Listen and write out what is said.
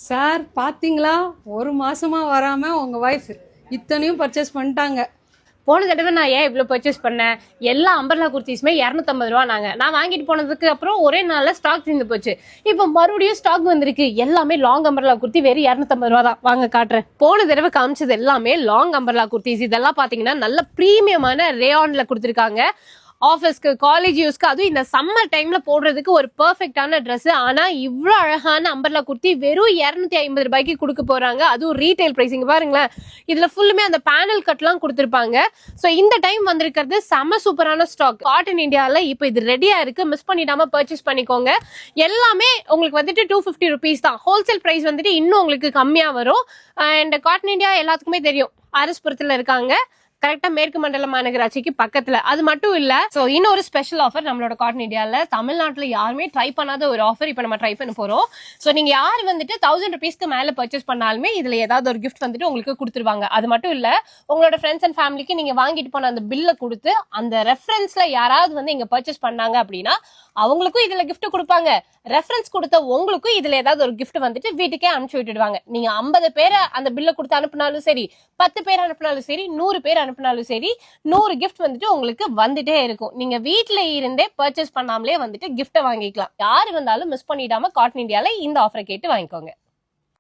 Sir பார்த்தீங்களா, ஒரு மாசமா வராம உங்க வைஃப் இத்தனையும் பர்ச்சேஸ் பண்ணிட்டாங்க. போன தடவை நான் ஏன் இவ்வளவு பர்ச்சேஸ் பண்ணேன்? எல்லா அம்பர்லா குர்த்திஸுமே 250 ரூபா. நான் வாங்கிட்டு போனதுக்கு அப்புறம் ஒரே நாள்ல ஸ்டாக் தீர்ந்து போச்சு. இப்போ மறுபடியும் ஸ்டாக் வந்திருக்கு. எல்லாமே லாங் அம்பர்லா குர்த்தி வெறும் 250 ரூபா தான். வாங்க காட்டுறேன். போன தடவை காமிச்சது எல்லாமே லாங் அம்பர்லா குர்த்திஸ். இதெல்லாம் பாத்தீங்கன்னா நல்ல பிரீமியமான ரேயான்ல கொடுத்துருக்காங்க. ஆஃபீஸ்க்கு, காலேஜ் யூஸ்க்கு, அதுவும் இந்த சம்மர் டைம்ல போடுறதுக்கு ஒரு பெர்ஃபெக்டான ட்ரெஸ். ஆனா இவ்வளவு அழகான அம்பர்லா குர்த்தி வெறும் 250 ரூபாய்க்கு கொடுக்க போறாங்க. அதுவும் ரீட்டைல் பிரைசிங் பாருங்களேன். இதுல ஃபுல்லுமே அந்த பேனல் கட்லாம் கொடுத்துருப்பாங்க. ஸோ இந்த டைம் வந்திருக்கிறது செம சூப்பரான ஸ்டாக். காட்டன் இந்தியாவில் இப்போ இது ரெடியா இருக்கு. மிஸ் பண்ணிடாம பர்ச்சேஸ் பண்ணிக்கோங்க. எல்லாமே உங்களுக்கு வந்துட்டு 250 ருபீஸ் தான். ஹோல்சேல் பிரைஸ் வந்துட்டு இன்னும் உங்களுக்கு கம்மியா வரும். அண்ட் காட்டன் இந்தியா எல்லாத்துக்குமே தெரியும், அரஸ்புரத்துல இருக்காங்க. கரெக்டா மேற்கு மண்டல மாநகராட்சிக்கு பக்கத்துல. அது மட்டும் இல்ல, சோ இன்னொரு ஸ்பெஷல் ஆஃபர் நம்மளோட காட்டன் இந்தியால. தமிழ்நாட்டுல யாருமே ட்ரை பண்ணாத ஒரு ஆஃபர் இப்ப நம்ம ட்ரை பண்ண போறோம். சோ நீங்க யார் வந்துட்டு 1000 ருபீஸ்க்கு மேல பர்ச்சேஸ் பண்ணாலுமே இதுல ஏதாவது ஒரு கிஃப்ட் வந்துட்டு உங்களுக்கு கொடுத்துருவாங்க. அது மட்டும் இல்ல, உங்களோட ஃப்ரெண்ட்ஸ் அண்ட் ஃபேமிலிக்கு நீங்க வாங்கிட்டு போன அந்த பில்ல கொடுத்து அந்த ரெஃபரன்ஸ்ல யாராவது வந்து இங்க பர்ச்சேஸ் பண்ணாங்க அப்படின்னா அவங்களுக்கும் இதுல கிஃப்ட் கொடுப்பாங்க. ரெஃபரன்ஸ் கொடுத்த உங்களுக்கும் இதுல ஏதாவது ஒரு கிஃப்ட் வந்துட்டு வீட்டுக்கே அனுப்பிச்சு விட்டுடுவாங்க. நீங்க 50 பேரை அந்த பில்ல கொடுத்து அனுப்பினாலும் சரி, 10 பேர் அனுப்பினாலும் சரி, 100 பேர் அனுப்பினாலும் சரி, 100 கிஃப்ட் வந்துட்டு உங்களுக்கு வந்துட்டே இருக்கும். நீங்க வீட்டுல இருந்தே பர்ச்சேஸ் பண்ணாமலே வந்துட்டு கிஃப்ட வாங்கிக்கலாம். யாரு வந்தாலும் மிஸ் பண்ணிடாம காட்டன் இந்தியால இந்த ஆஃபரை கேட்டு வாங்கிக்கோங்க.